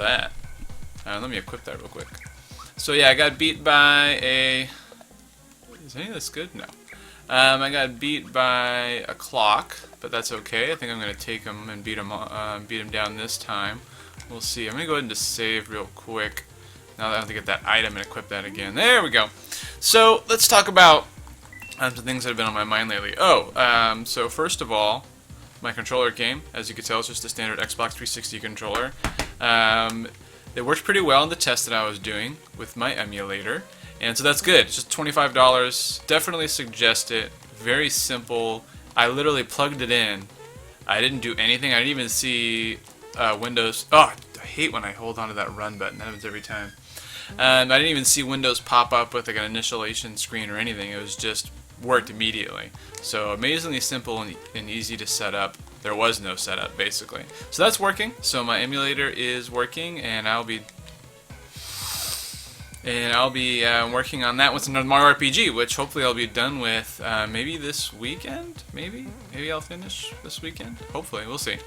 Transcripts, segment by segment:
that? Let me equip that real quick. So yeah, I got beat by a... Is any of this good? No. I got beat by a clock, but that's okay. I think I'm going to take him and beat him down this time. We'll see. I'm going to go ahead and just save real quick. Now that I have to get that item and equip that again. There we go. So let's talk about some things that have been on my mind lately. So first of all, my controller came. As you can tell, it's just a standard Xbox 360 controller. It worked pretty well in the test that I was doing with my emulator. And so that's good. It's just $25. Definitely suggest it. Very simple. I literally plugged it in. I didn't do anything. I didn't even see Windows. Oh, I hate when I hold onto that run button. That happens every time. I didn't even see Windows pop up with like an initialization screen or anything. It was just worked immediately. So amazingly simple and easy to set up. There was no setup basically. So that's working. So my emulator is working, and I'll be working on that with another Mario RPG, which hopefully I'll be done with maybe this weekend. Maybe I'll finish this weekend. Hopefully, we'll see.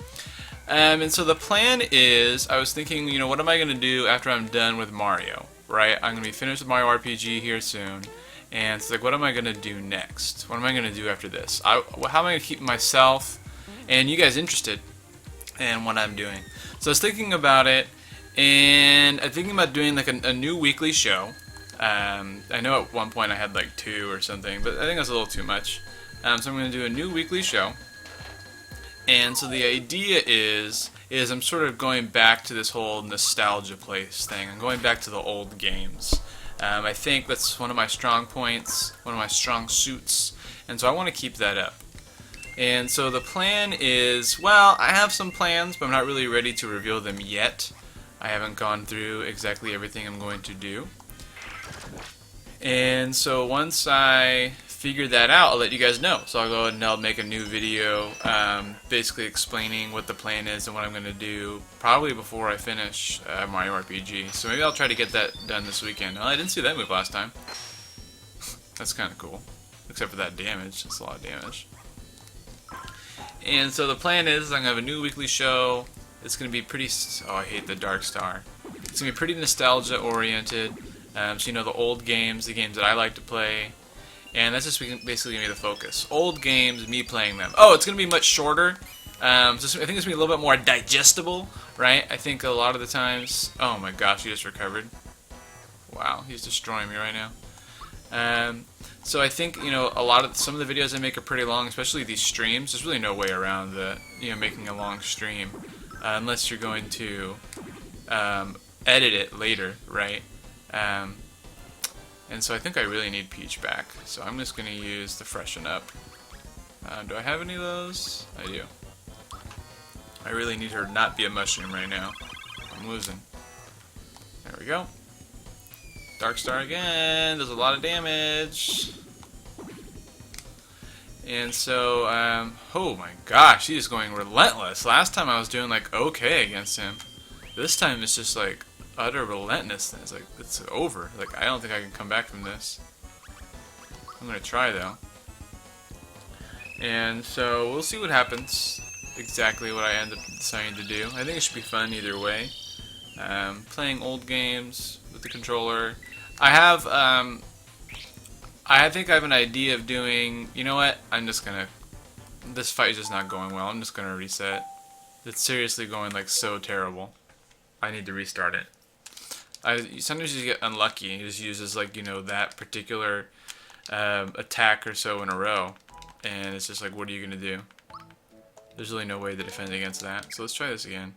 And so the plan is, I was thinking, you know, what am I going to do after I'm done with Mario, right? I'm going to be finished with Mario RPG here soon. And it's like, what am I going to do next? What am I going to do after this? How am I going to keep myself and you guys interested in what I'm doing? So I was thinking about it, and I'm thinking about doing like a new weekly show. I know at one point I had like 2 or something, but I think that's a little too much. So I'm going to do a new weekly show. And so the idea is I'm sort of going back to this whole nostalgia place thing. I'm going back to the old games. I think that's one of my strong points, one of my strong suits, and so I want to keep that up. And so the plan is, well, I have some plans, but I'm not really ready to reveal them yet. I haven't gone through exactly everything I'm going to do. And so once I figure that out, I'll let you guys know. So I'll go ahead and I'll make a new video basically explaining what the plan is and what I'm going to do probably before I finish Mario RPG. So maybe I'll try to get that done this weekend. Well, I didn't see that move last time. That's kind of cool. Except for that damage. That's a lot of damage. And so the plan is I'm going to have a new weekly show. It's going to be pretty... Oh, I hate the Dark Star. It's going to be pretty nostalgia oriented. So you know, the old games, the games that I like to play. And that's just basically going to be the focus. Old games, me playing them. Oh, it's going to be much shorter. So I think it's going to be a little bit more digestible, right? I think a lot of the times... Oh my gosh, he just recovered. Wow, he's destroying me right now. So I think, you know, some of the videos I make are pretty long, especially these streams. There's really no way around making a long stream. Unless you're going to edit it later, right? And so I think I really need Peach back. So I'm just going to use the Freshen Up. Do I have any of those? I do. I really need her to not be a mushroom right now. I'm losing. There we go. Dark Star again. Does a lot of damage. And so, oh my gosh, he's going relentless. Last time I was doing like okay against him. This time it's just like utter relentlessness. It's like, it's over. Like, I don't think I can come back from this. I'm gonna try though. And so we'll see what happens. Exactly what I end up deciding to do. I think it should be fun either way. Playing old games with the controller. I think I have an idea of doing, you know what, this fight is just not going well, I'm just gonna reset. It's seriously going like so terrible. I need to restart it. Sometimes you get unlucky and he just uses like, you know, that particular attack or so in a row. And it's just like, what are you gonna do? There's really no way to defend against that. So let's try this again.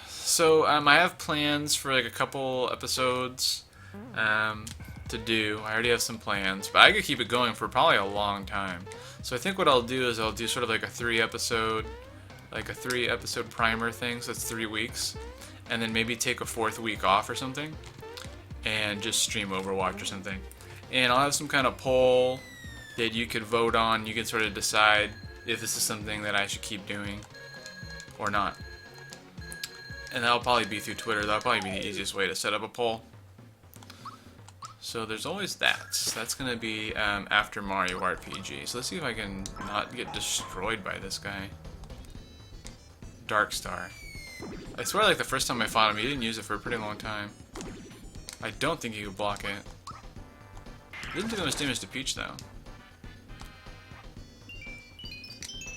So I have plans for like a couple episodes to do. I already have some plans, but I could keep it going for probably a long time. So I think what I'll do is I'll do sort of like a 3-episode primer thing. So it's 3 weeks, and then maybe take a 4th week off or something, and just stream Overwatch or something. And I'll have some kind of poll that you could vote on. You can sort of decide if this is something that I should keep doing or not. And that'll probably be through Twitter. That'll probably be the easiest way to set up a poll. So there's always that. That's going to be after Mario RPG. So let's see if I can not get destroyed by this guy. Dark Star. I swear, like, the first time I fought him, he didn't use it for a pretty long time. I don't think he could block it. Didn't do much damage to Peach, though.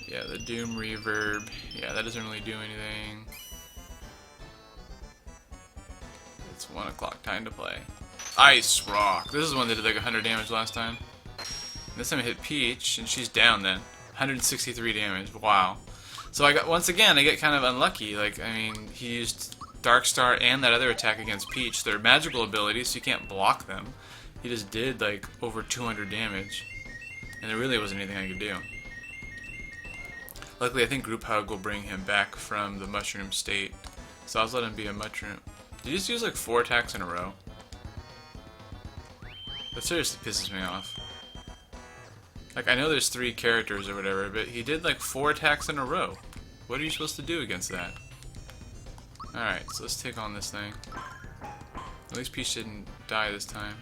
Yeah, the Doom Reverb. Yeah, that doesn't really do anything. It's 1 o'clock, time to play. Ice Rock. This is one that did like 100 damage last time. This time I hit Peach, and she's down then. 163 damage. Wow. So I got, once again, I get kind of unlucky. Like, I mean, he used Dark Star and that other attack against Peach. They're magical abilities, so you can't block them. He just did like over 200 damage, and there really wasn't anything I could do. Luckily, I think Group Hug will bring him back from the mushroom state, so I'll let him be a mushroom. Did you just use like 4 attacks in a row? That seriously pisses me off. Like, I know there's 3 characters or whatever, but he did like 4 attacks in a row. What are you supposed to do against that? Alright, so let's take on this thing. At least Peach didn't die this time.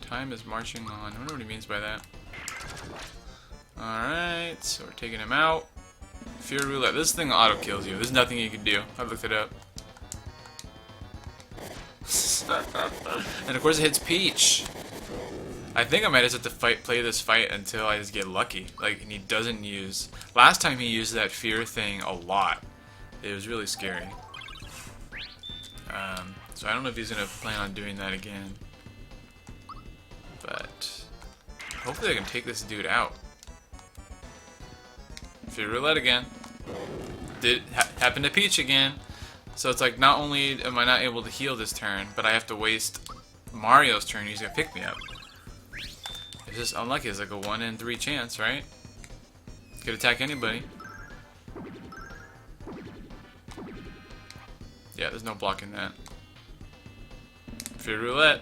Time is marching on. I wonder what he means by that. Alright, so we're taking him out. Fear Roulette. This thing auto-kills you. There's nothing you can do. I've looked it up. And of course it hits Peach. I think I might just have to play this fight until I just get lucky. Like, and he doesn't use... Last time he used that fear thing a lot. It was really scary. So I don't know if he's going to plan on doing that again. But hopefully I can take this dude out. Fear Roulette again. Did happen to Peach again. So it's like, not only am I not able to heal this turn, but I have to waste Mario's turn using a pick-me-up. It's just unlucky. It's like a 1 in 3 chance, right? Could attack anybody. Yeah, there's no blocking that. Fear Roulette.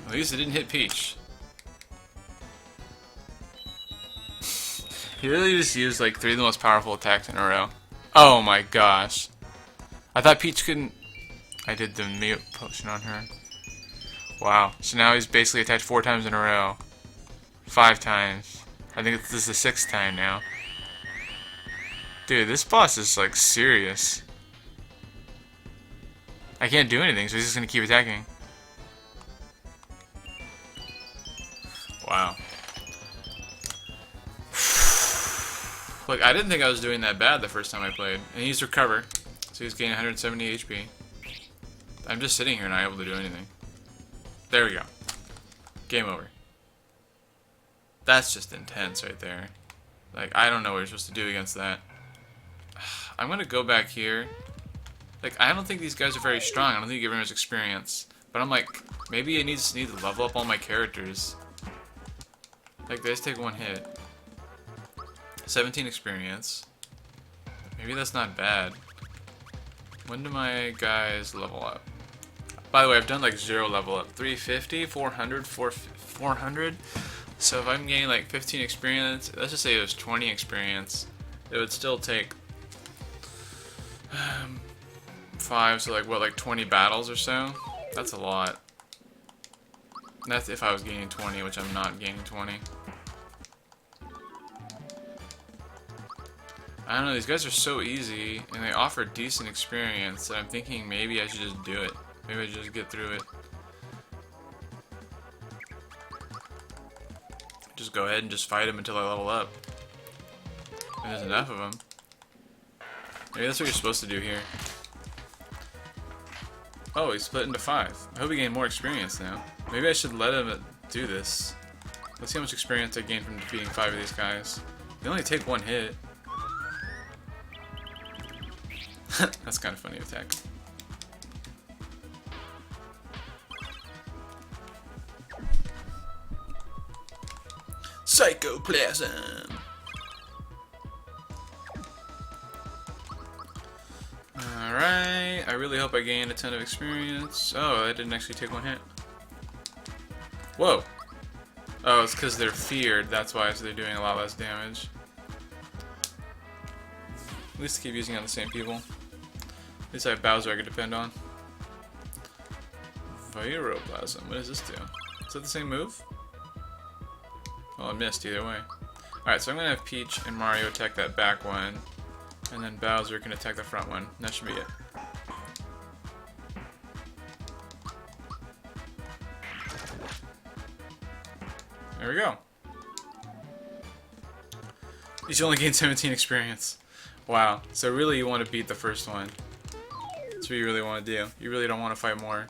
At least it didn't hit Peach. He really just used like 3 of the most powerful attacks in a row. Oh my gosh. I thought Peach couldn't... I did the mute potion on her. Wow. So now he's basically attacked 4 times in a row. 5 times. I think this is the 6th time now. Dude, this boss is like serious. I can't do anything, so he's just gonna keep attacking. Wow. Look, I didn't think I was doing that bad the first time I played. And he's Recover, so he's gaining 170 HP. I'm just sitting here not able to do anything. There we go. Game over. That's just intense right there. Like, I don't know what you're supposed to do against that. I'm gonna go back here. Like, I don't think these guys are very strong. I don't think you get very much experience. But I'm like, maybe I need to level up all my characters. Like, they just take 1 hit. 17 experience. Maybe that's not bad. When do my guys level up? By the way, I've done like 0 level up. 350, 400, 400. So if I'm gaining like 15 experience, let's just say it was 20 experience, it would still take 5, so like what, like 20 battles or so? That's a lot. That's if I was gaining 20, which I'm not gaining 20. I don't know, these guys are so easy, and they offer decent experience, that I'm thinking maybe I should just do it. Maybe I should just get through it. Just go ahead and just fight them until I level up. And there's enough of them. Maybe that's what you're supposed to do here. Oh, he's split into 5. I hope he gained more experience now. Maybe I should let him do this. Let's see how much experience I gain from defeating 5 of these guys. They only take 1 hit. That's kind of funny attack. Psychoplasm! Alright, I really hope I gained a ton of experience. Oh, I didn't actually take 1 hit. Whoa! Oh, it's because they're feared, that's why, so they're doing a lot less damage. At least keep using on the same people. At least I have Bowser I can depend on. Viroplasm, what does this do? Is that the same move? Oh, I missed either way. Alright, so I'm gonna have Peach and Mario attack that back one. And then Bowser can attack the front one. That should be it. There we go. He's only gained 17 experience. Wow. So really you want to beat the first one. That's what you really want to do. You really don't want to fight more.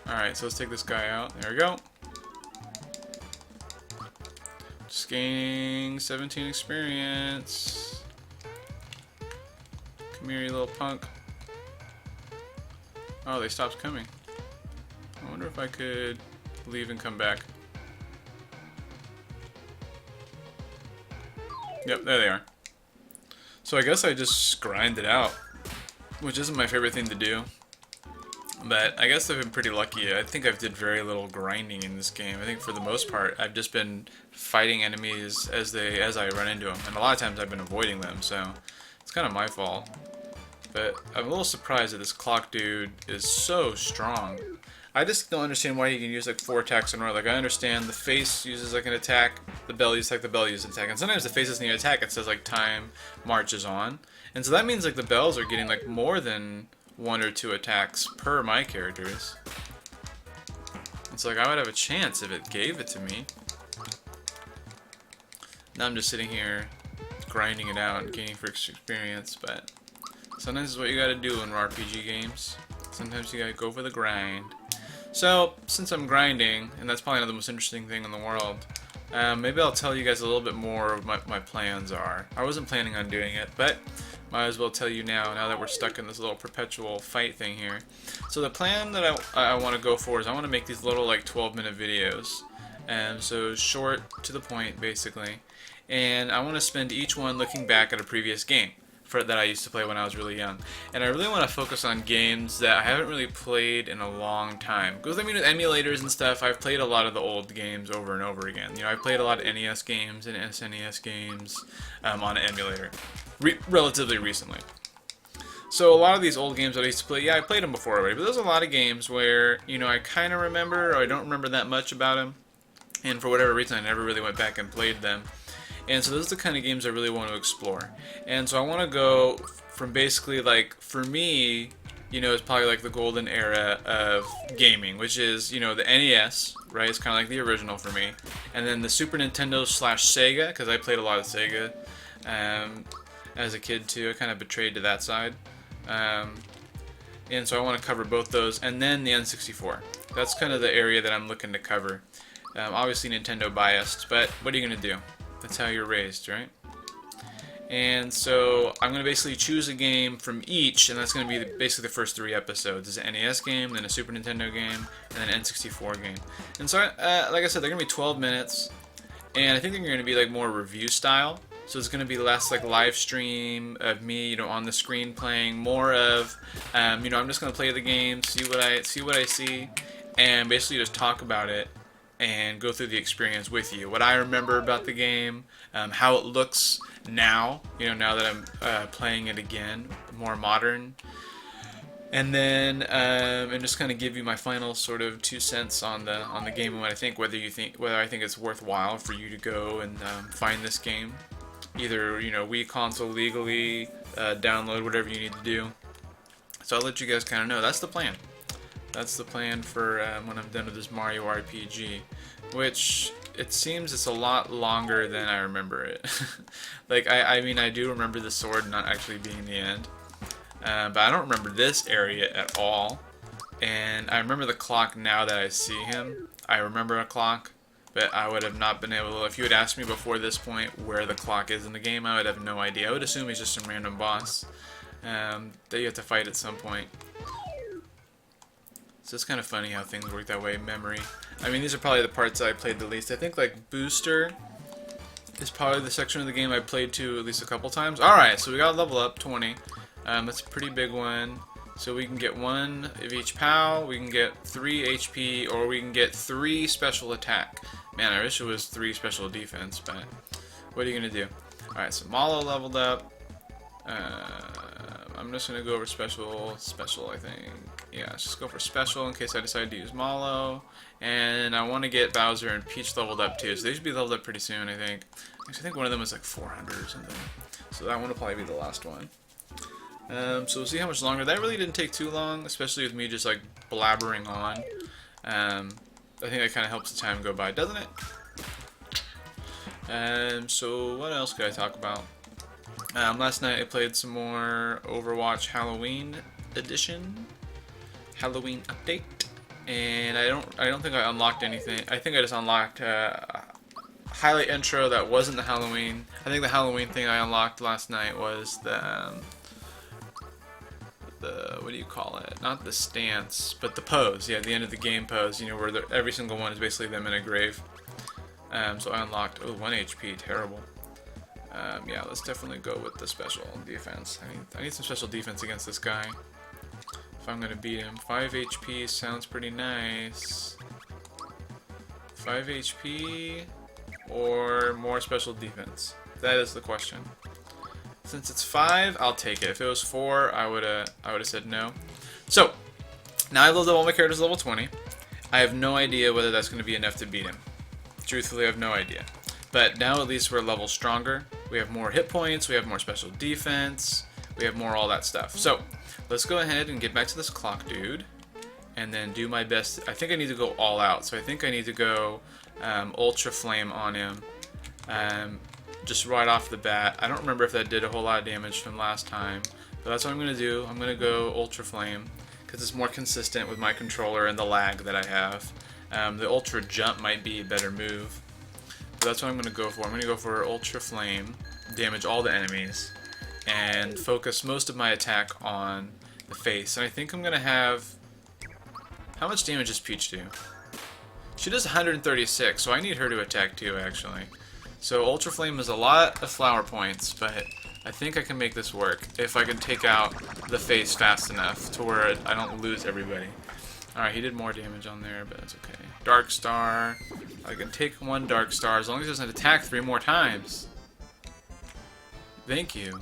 Alright, so let's take this guy out. There we go. Just gaining 17 experience. Come here, you little punk. Oh, they stopped coming. I wonder if I could leave and come back. Yep, there they are. So I guess I just grind it out, which isn't my favorite thing to do. But I guess I've been pretty lucky. I think I've did very little grinding in this game. I think for the most part, I've just been fighting enemies as I run into them, and a lot of times I've been avoiding them. So it's kind of my fault. But I'm a little surprised that this clock dude is so strong. I just don't understand why he can use like 4 attacks in a row. Like I understand the face uses like an attack, the bell uses like the bell uses an attack, and sometimes the face doesn't need an attack. It says like time marches on, and so that means like the bells are getting like more than 1 or 2 attacks per my characters. It's like I would have a chance if it gave it to me. Now I'm just sitting here grinding it out and gaining for experience, but sometimes it's what you gotta do in RPG games. Sometimes you gotta go for the grind. So, since I'm grinding, and that's probably not the most interesting thing in the world, maybe I'll tell you guys a little bit more of what my plans are. I wasn't planning on doing it, but might as well tell you now that we're stuck in this little perpetual fight thing here. So the plan that I want to go for is I want to make these little like 12-minute videos. So short, to the point, basically. And I want to spend each one looking back at a previous game that I used to play when I was really young. And I really want to focus on games that I haven't really played in a long time. Because I mean, with emulators and stuff, I've played a lot of the old games over and over again. You know, I've played a lot of NES games and SNES games on an emulator relatively recently. So a lot of these old games that I used to play, yeah, I played them before already, but there's a lot of games where, you know, I kind of remember or I don't remember that much about them. And for whatever reason, I never really went back and played them. And so those are the kind of games I really want to explore. And so I want to go from basically like, for me, you know, it's probably like the golden era of gaming, which is, you know, the NES, right? It's kind of like the original for me. And then the Super Nintendo / Sega, because I played a lot of Sega as a kid too. I kind of betrayed to that side. And so I want to cover both those. And then the N64. That's kind of the area that I'm looking to cover. Obviously Nintendo biased, but what are you going to do? That's how you're raised, right? And so I'm going to basically choose a game from each, and that's going to be basically the first 3 episodes. It's an NES game, then a Super Nintendo game, and then an N64 game. And so, like I said, they're going to be 12 minutes, and I think they're going to be like more review style. So it's going to be less like live stream of me, you know, on the screen playing. More of, you know, I'm just going to play the game, see what I see, and basically just talk about it and go through the experience with you. What I remember about the game, how it looks now, you know, now that I'm playing it again, more modern. And then, and just kind of give you my final sort of 2 cents on the game and what I think, whether I think it's worthwhile for you to go and find this game, either, you know, Wii console legally, download whatever you need to do. So I'll let you guys kind of know. That's the plan. That's the plan for when I'm done with this Mario RPG, which it seems it's a lot longer than I remember it. Like, I mean, I do remember the sword not actually being the end, but I don't remember this area at all. And I remember the clock now that I see him. I remember a clock, but I would have not been able to, if you had asked me before this point where the clock is in the game, I would have no idea. I would assume he's just some random boss that you have to fight at some point. So it's kind of funny how things work that way. Memory. I mean, these are probably the parts I played the least. I think like Booster is probably the section of the game I played to at least a couple times. Alright, so we got level up 20. That's a pretty big one. So we can get 1 of each POW, we can get 3 HP, or we can get 3 special attack. Man, I wish it was 3 special defense, but what are you going to do? Alright, so Mallow leveled up. I'm just gonna go over special, I think. Yeah, let's just go for special in case I decide to use Mallow. And I want to get Bowser and Peach leveled up too, so they should be leveled up pretty soon, I think. Actually, I think one of them was like 400 or something. So that one will probably be the last one. So we'll see how much longer. That really didn't take too long, especially with me just like blabbering on. I think that kind of helps the time go by, doesn't it? So what else could I talk about? Last night I played some more Overwatch Halloween Edition, Halloween update, and I don't think I unlocked anything. I think I just unlocked highlight intro that wasn't the Halloween. I think the Halloween thing I unlocked last night was the what do you call it? Not the stance, but the pose. Yeah, the end of the game pose. You know, where every single one is basically them in a grave. So I unlocked 1 HP. Terrible. Yeah, let's definitely go with the special defense. I need some special defense against this guy if I'm gonna beat him. 5 HP sounds pretty nice. 5 HP or more special defense? That is the question. Since it's 5, I'll take it. If it was 4, I would have said no. So now I've leveled up all my characters to level 20. I have no idea whether that's going to be enough to beat him. Truthfully, I have no idea. But now at least we're a level stronger. We have more hit points, we have more special defense, we have more all that stuff. So let's go ahead and get back to this clock dude and then do my best. I think I need to go all out. So I think I need to go Ultra Flame on him. Just right off the bat. I don't remember if that did a whole lot of damage from last time, but that's what I'm going to do. I'm going to go Ultra Flame because it's more consistent with my controller and the lag that I have. The Ultra Jump might be a better move, but that's what I'm going to go for. I'm going to go for Ultra Flame, damage all the enemies, and focus most of my attack on the face. And I think I'm going to have... How much damage does Peach do? She does 136, so I need her to attack too, actually. So Ultra Flame is a lot of flower points, but I think I can make this work if I can take out the face fast enough to where I don't lose everybody. Alright, he did more damage on there, but that's okay. Dark Star. I can take 1 Dark Star as long as he doesn't attack 3 more times. Thank you.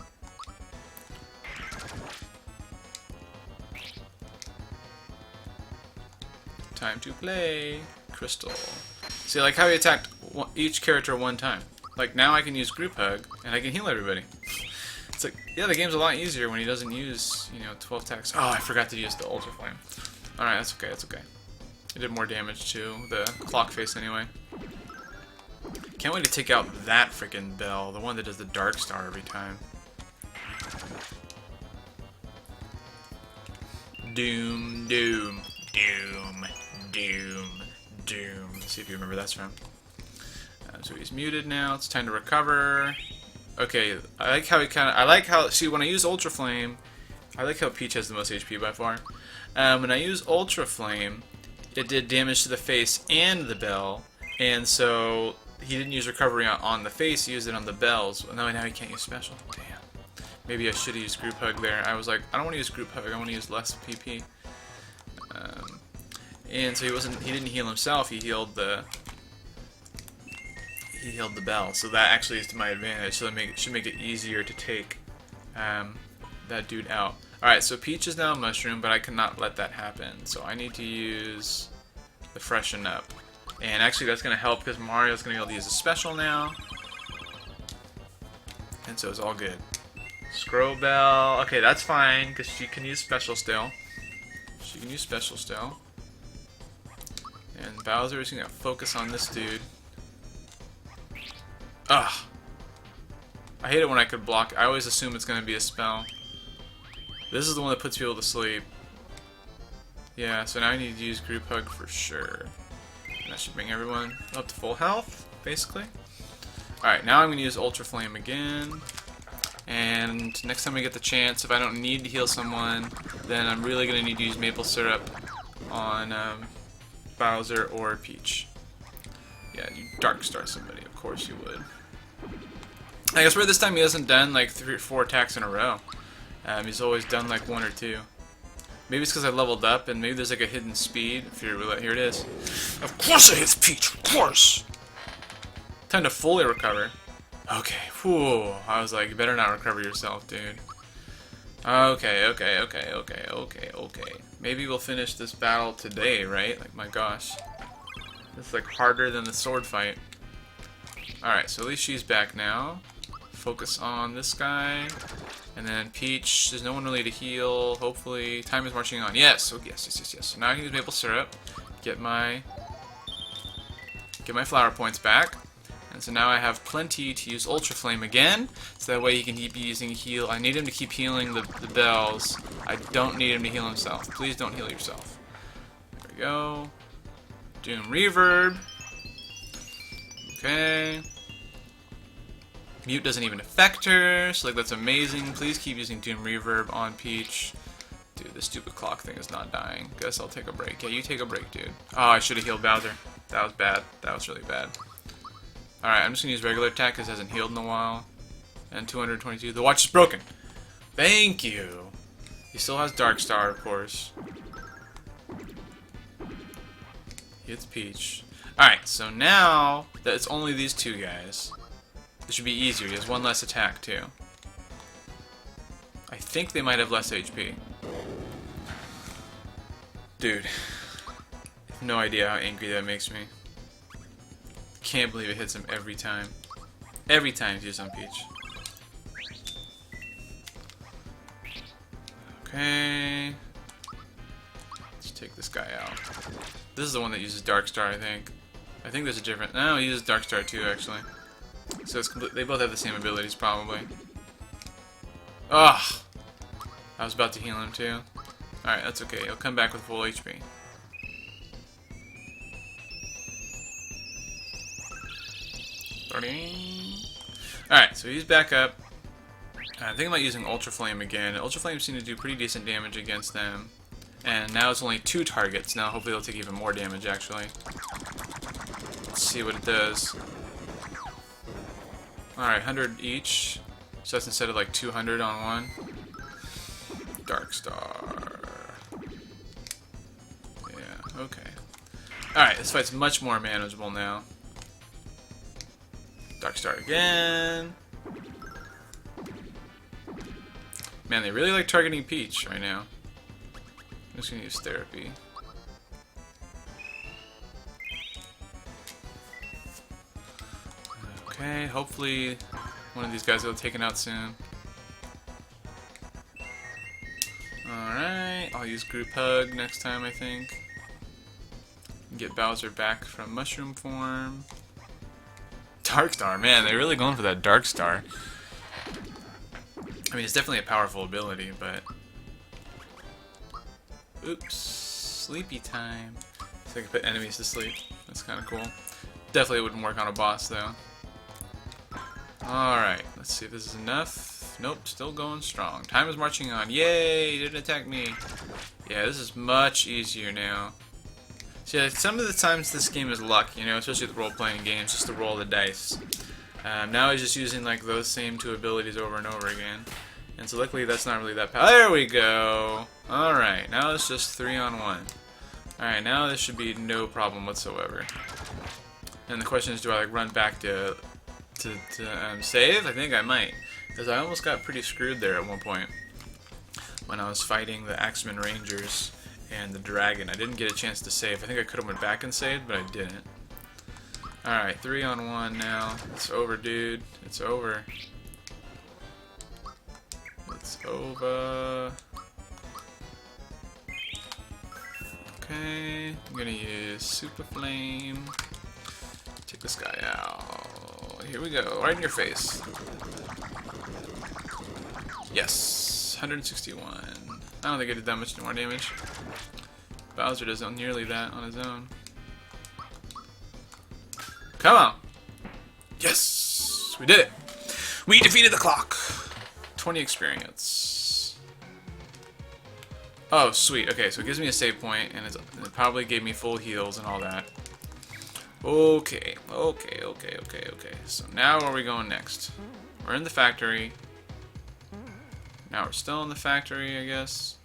Time to play. Crystal. See, like how he attacked each character 1 time. Like, now I can use Group Hug, and I can heal everybody. It's like, yeah, the game's a lot easier when he doesn't use, 12 attacks. Oh, I forgot to use the Ultra Flame. Alright, that's okay, that's okay. It did more damage to the clock face anyway. Can't wait to take out that freaking Bell, the one that does the Dark Star every time. Doom, doom, doom, doom, doom. Let's see if you remember that's from. So he's muted now. It's time to recover. Okay, I like how see when I use Ultra Flame, I like how Peach has the most HP by far. When I use Ultra Flame, it did damage to the face and the bell, and so he didn't use recovery on the face, he used it on the bells. No, now he can't use special. Damn. Maybe I should have used Group Hug there. I was like, I don't want to use Group Hug, I want to use less PP. And so he didn't heal himself, he healed the bell. So that actually is to my advantage, so it should make it easier to take that dude out. Alright, so Peach is now a mushroom, but I cannot let that happen. So I need to use the Freshen Up. And actually that's going to help because Mario's going to be able to use a special now. And so it's all good. Scrobell. Okay, that's fine because she can use special still. She can use special still. And Bowser is going to focus on this dude. Ugh. I hate it when I could block. I always assume it's going to be a spell. This is the one that puts people to sleep. Yeah, so now I need to use Group Hug for sure. And that should bring everyone up to full health, basically. Alright, now I'm going to use Ultra Flame again. And next time I get the chance, if I don't need to heal someone, then I'm really going to need to use Maple Syrup on Bowser or Peach. Yeah, you Dark Star somebody, of course you would. I guess for this time he hasn't done like 3 or 4 attacks in a row. He's always done like 1 or 2. Maybe it's because I leveled up and maybe there's like a hidden speed. If you're here it is. Of course it hits Peach, of course! Time to fully recover. Okay, whew. I was like, you better not recover yourself, dude. Okay. Maybe we'll finish this battle today, right? Like, my gosh. It's like harder than the sword fight. Alright, so at least she's back now. Focus on this guy. And then Peach, there's no one really to heal, hopefully. Time is marching on. Yes! Oh, yes. So now I can use maple syrup. Get my flower points back. And so now I have plenty to use Ultra Flame again. So that way he can keep using heal. I need him to keep healing the bells. I don't need him to heal himself. Please don't heal yourself. There we go. Doom Reverb. Okay. Mute doesn't even affect her, so like that's amazing. Please keep using Doom Reverb on Peach. Dude, this stupid clock thing is not dying. Guess I'll take a break. Yeah, you take a break, dude. Oh, I should have healed Bowser. That was bad. That was really bad. Alright, I'm just gonna use regular attack because it hasn't healed in a while. And 222. The watch is broken. Thank you. He still has Dark Star, of course. It's Peach. Alright, so now that it's only these two guys, it should be easier. He has one less attack, too. I think they might have less HP. Dude. I have no idea how angry that makes me. Can't believe it hits him every time. Every time he's used on Peach. Okay. Let's take this guy out. This is the one that uses Dark Star, I think. I think there's a different... No, he uses Dark Star too, actually. So it's they both have the same abilities, probably. Ugh! I was about to heal him too. Alright, that's okay. He'll come back with full HP. Alright, so he's back up. I think about using Ultra Flame again. Ultra Flame seemed to do pretty decent damage against them. And now it's only 2 targets. Now hopefully they'll take even more damage, actually. Let's see what it does. Alright, 100 each. So that's instead of like 200 on one. Dark Star. Yeah, okay. Alright, this fight's much more manageable now. Dark Star again. Man, they really like targeting Peach right now. I'm just gonna use Therapy. Okay, hopefully one of these guys will be taken out soon. Alright, I'll use Group Hug next time, I think. Get Bowser back from Mushroom form. Dark Star, man, they're really going for that Dark Star. I mean, it's definitely a powerful ability, but... Oops. Sleepy time. So I can put enemies to sleep. That's kind of cool. Definitely wouldn't work on a boss, though. Alright, let's see if this is enough. Nope, still going strong. Time is marching on. Yay! He didn't attack me. Yeah, this is much easier now. So yeah, some of the times this game is luck, you know, especially with role-playing games, just to roll the dice. Now he's just using like those same 2 abilities over and over again. And so luckily that's not really that powerful. There we go! Alright, now it's just 3 on 1. Alright, now this should be no problem whatsoever. And the question is, do I like run back to save? I think I might. Because I almost got pretty screwed there at one point. When I was fighting the Axeman Rangers and the dragon. I didn't get a chance to save. I think I could have went back and saved, but I didn't. Alright, 3 on 1 now. It's over, dude. It's over. It's over. Okay, I'm gonna use Super Flame. Take this guy out. Here we go, right in your face. Yes, 161. I don't think I did that much more damage. Bowser doesn't nearly that on his own. Come on! Yes! We did it! We defeated the clock! 20 experience. Oh, sweet. Okay, so it gives me a save point, and it probably gave me full heals and all that. Okay. So now where are we going next? We're in the factory. Now we're still in the factory, I guess.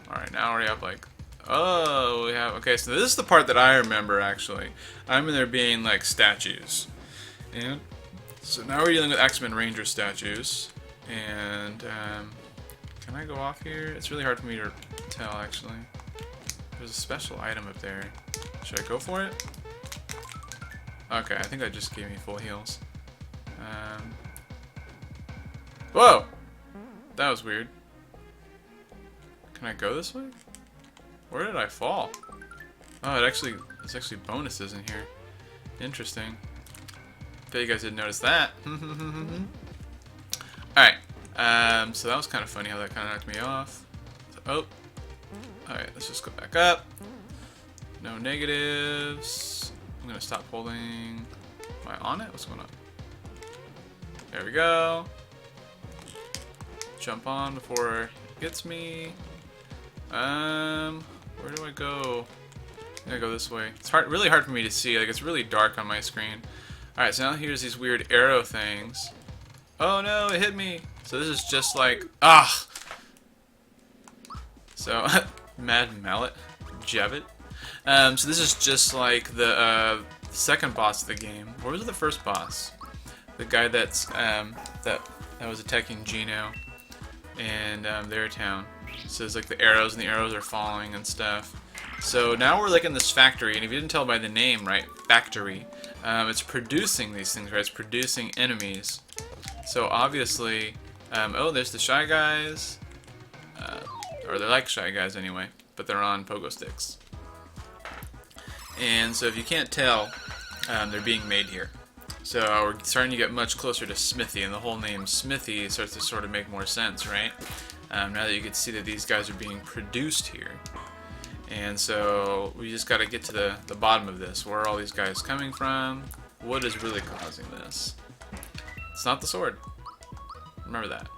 Alright, now we have like... Oh, we have... Okay, so this is the part that I remember, actually. I remember there being, like, statues. And so now we're dealing with Axeman Ranger statues. And, Can I go off here? It's really hard for me to tell, actually. There's a special item up there. Should I go for it? Okay, I think that just gave me full heals. Whoa! That was weird. Can I go this way? Where did I fall? Oh, there's actually bonuses in here. Interesting. Bet you guys didn't notice that. Alright. So that was kind of funny how that kind of knocked me off. Oh. Alright, let's just go back up. No negatives. I'm gonna stop holding. Am I on it? What's going on? There we go. Jump on before it gets me. Where do I go? I'm gonna go this way. It's really hard for me to see. Like, it's really dark on my screen. Alright, so now here's these weird arrow things. Oh no, it hit me! So this is just like... Ah! So, Mad Mallet. Javit. So this is just like the second boss of the game. Where was the first boss? The guy that's, that was attacking Gino and their town. So it's like the arrows, and the arrows are falling and stuff. So now we're like in this factory, and if you didn't tell by the name, right, factory, it's producing these things, right? It's producing enemies. So obviously, oh, there's the Shy Guys, or they're like Shy Guys anyway, but they're on pogo sticks. And so if you can't tell, they're being made here. So we're starting to get much closer to Smithy, and the whole name Smithy starts to sort of make more sense, right? Now that you can see that these guys are being produced here. And so we just got to get to the bottom of this. Where are all these guys coming from? What is really causing this? It's not the sword. Remember that.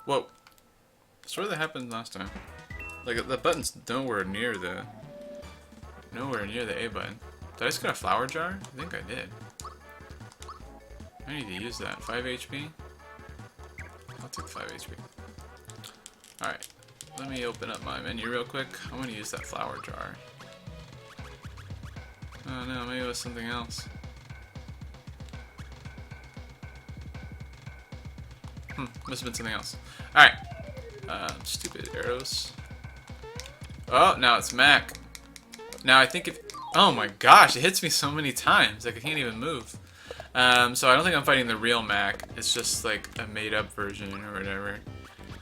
Whoa. I swear that happened last time. Like, the button's nowhere near the A button. Did I just get a flower jar? I think I did. I need to use that. 5 HP? I'll take 5 HP. Alright. Let me open up my menu real quick. I want to use that flower jar. Oh no, maybe it was something else. Must have been something else. Alright. Stupid arrows. Oh, now it's Mac. Now I think if... Oh my gosh, it hits me so many times. Like, I can't even move. So I don't think I'm fighting the real Mac. It's just like a made-up version or whatever.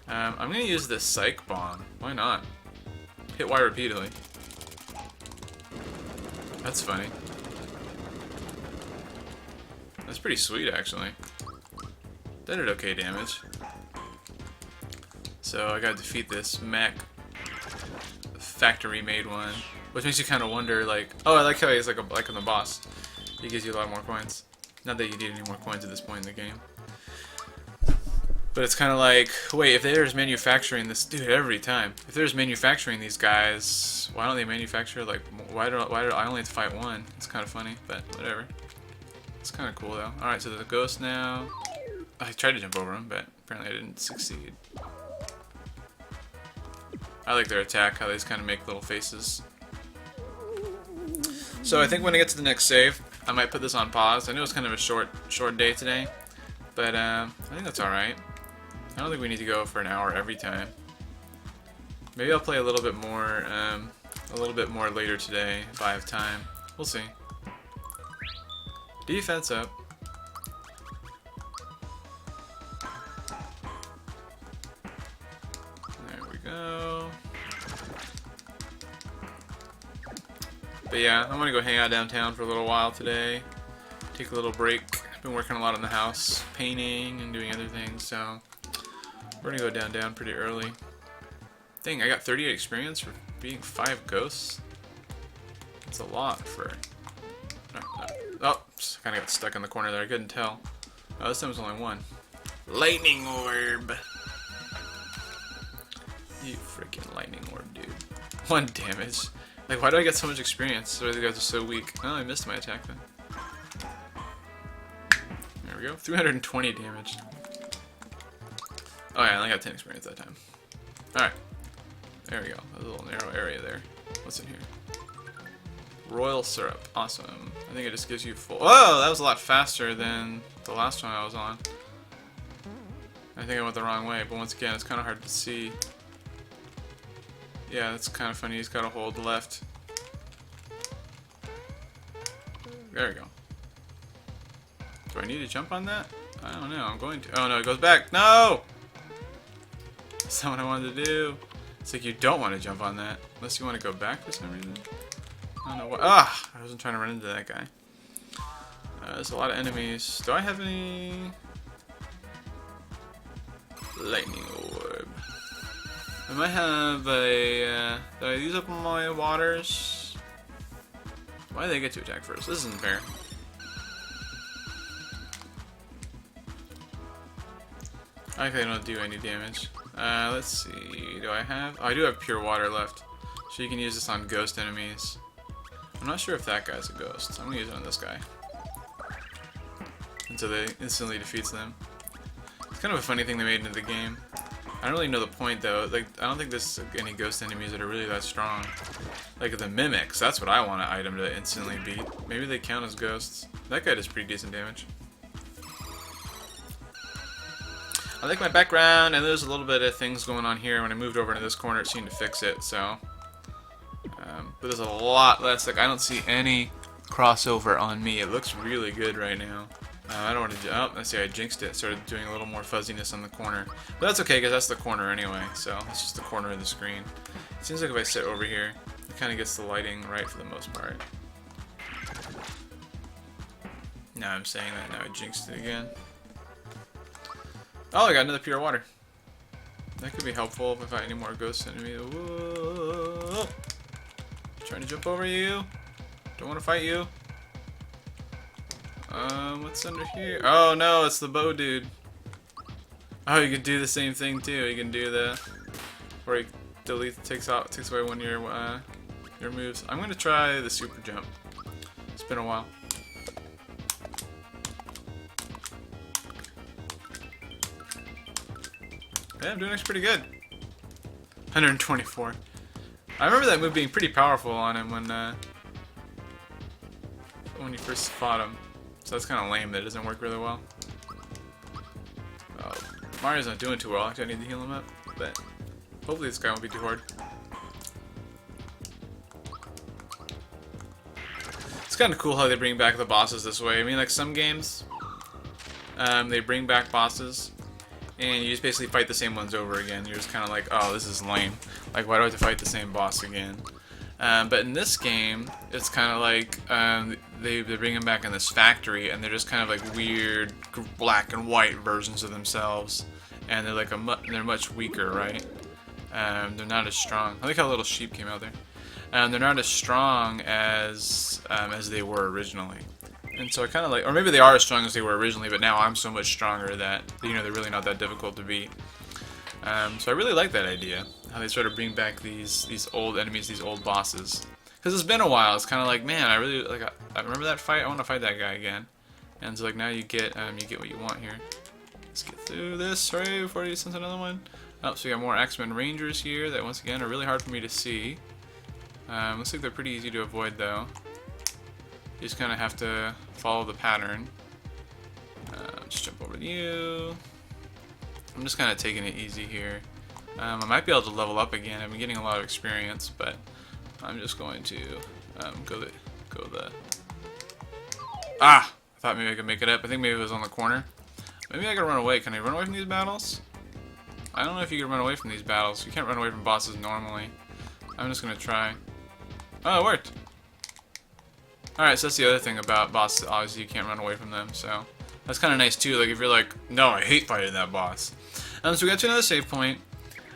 I'm gonna use the Psych Bomb. Why not? Hit Y repeatedly. That's funny. That's pretty sweet, actually. That did okay damage. So I gotta defeat this Mac factory-made one, which makes you kind of wonder, like, oh, I like how he's like on the boss. He gives you a lot more coins. Not that you need any more coins at this point in the game. But it's kind of like, wait, if there's manufacturing this, dude, every time. If there's manufacturing these guys, why don't they manufacture, like, why do I only have to fight one? It's kind of funny, but whatever. It's kind of cool, though. Alright, so the ghost now. I tried to jump over him, but apparently I didn't succeed. I like their attack, how they just kind of make little faces. So I think when I get to the next save, I might put this on pause. I know it's kind of a short day today, but I think that's alright. I don't think we need to go for an hour every time. Maybe I'll play a little bit more later today if I have time. We'll see. Defense up. There we go. But yeah, I'm gonna go hang out downtown for a little while today. Take a little break. I've been working a lot in the house, painting and doing other things, so we're gonna go downtown pretty early. Dang, I got 38 experience for beating 5 ghosts. That's a lot for... Oh, kind of got stuck in the corner there. I couldn't tell. Oh, this time was only one. Lightning orb. You freaking lightning orb, dude. 1 damage. Like, why do I get so much experience? So these guys are so weak. Oh, I missed my attack then. There we go. 320 damage. Oh yeah, I only got 10 experience that time. Alright. There we go. A little narrow area there. What's in here? Royal syrup. Awesome. I think it just gives you full... Whoa! That was a lot faster than the last one I was on. I think I went the wrong way, but once again, it's kind of hard to see. Yeah, that's kind of funny. He's got to hold left. There we go. Do I need to jump on that? I don't know. I'm going to. Oh no, it goes back. No! That's not what I wanted to do. It's like you don't want to jump on that. Unless you want to go back for some reason. I don't know what. Ah! I wasn't trying to run into that guy. There's a lot of enemies. Do I have any... lightning orb? I might have a... did I use up my waters? Why do they get to attack first? This isn't fair. I think they don't do any damage. Let's see. Do I have... Oh, I do have pure water left. So you can use this on ghost enemies. I'm not sure if that guy's a ghost. I'm gonna use it on this guy. Until they instantly defeats them. It's kind of a funny thing they made into the game. I don't really know the point though. Like, I don't think there's any ghost enemies that are really that strong. Like the mimics, that's what I want an item to instantly beat. Maybe they count as ghosts. That guy does pretty decent damage. I like my background, and there's a little bit of things going on here. When I moved over into this corner, it seemed to fix it, so... but there's a lot less, like, I don't see any crossover on me. It looks really good right now. I don't want to... Oh, let's see, I jinxed it. Started doing a little more fuzziness on the corner. But that's okay, because that's the corner anyway, so it's just the corner of the screen. It seems like if I sit over here, it kind of gets the lighting right for the most part. Now I'm saying that, now I jinxed it again. Oh, I got another pure water. That could be helpful if I fight any more ghost enemies. Whoa. Trying to jump over you. Don't want to fight you. What's under here? Oh no, it's the bow dude. Oh, you can do the same thing too. You can do the where he takes away one of your moves. I'm gonna try the super jump. It's been a while. Yeah, I'm doing actually pretty good. 124. I remember that move being pretty powerful on him when you first fought him. So that's kind of lame that it doesn't work really well. Oh, Mario's not doing too well. Actually, I need to heal him up. But hopefully this guy won't be too hard. It's kind of cool how they bring back the bosses this way. I mean, like some games, they bring back bosses, and you just basically fight the same ones over again. You're just kind of like, oh, this is lame. Like, why do I have to fight the same boss again? But in this game, it's kind of like they bring them back in this factory, and they're just kind of like weird black and white versions of themselves, and they're like they're much weaker, right? They're not as strong. I like how little sheep came out there. They're not as strong as they were originally. And so I kind of like, or maybe they are as strong as they were originally, but now I'm so much stronger that, you know, they're really not that difficult to beat. So I really like that idea, how they sort of bring back these old enemies, these old bosses. Because it's been a while. It's kind of like, man, I really like. I remember that fight. I want to fight that guy again. And so like now you get what you want here. Let's get through this right before he sends another one. Oh, so we got more X-Men Rangers here that once again are really hard for me to see. Looks like they're pretty easy to avoid though. You just kind of have to follow the pattern. Just jump over to you. I'm just kind of taking it easy here. I might be able to level up again. I've been getting a lot of experience, but I'm just going to go the. Ah! I thought maybe I could make it up. I think maybe it was on the corner. Maybe I can run away. Can I run away from these battles? I don't know if you can run away from these battles. You can't run away from bosses normally. I'm just gonna try. Oh, it worked. Alright, so that's the other thing about bosses. Obviously, you can't run away from them, so that's kind of nice too. Like if you're like, no, I hate fighting that boss. So we got to another save point.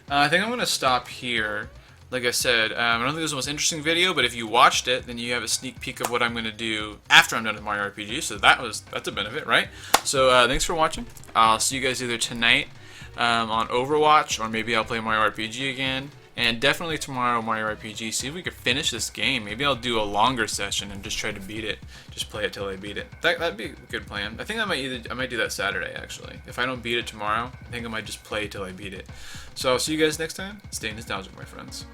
I think I'm gonna stop here. Like I said, I don't think this was the most interesting video, but if you watched it, then you have a sneak peek of what I'm gonna do after I'm done with Mario RPG. So that's a benefit, right? So thanks for watching. I'll see you guys either tonight on Overwatch, or maybe I'll play Mario RPG again. And definitely tomorrow, Mario RPG. See if we can finish this game. Maybe I'll do a longer session and just try to beat it. Just play it till I beat it. That'd be a good plan. I think I might do that Saturday actually. If I don't beat it tomorrow, I think I might just play till I beat it. So I'll see you guys next time. Stay nostalgic, my friends.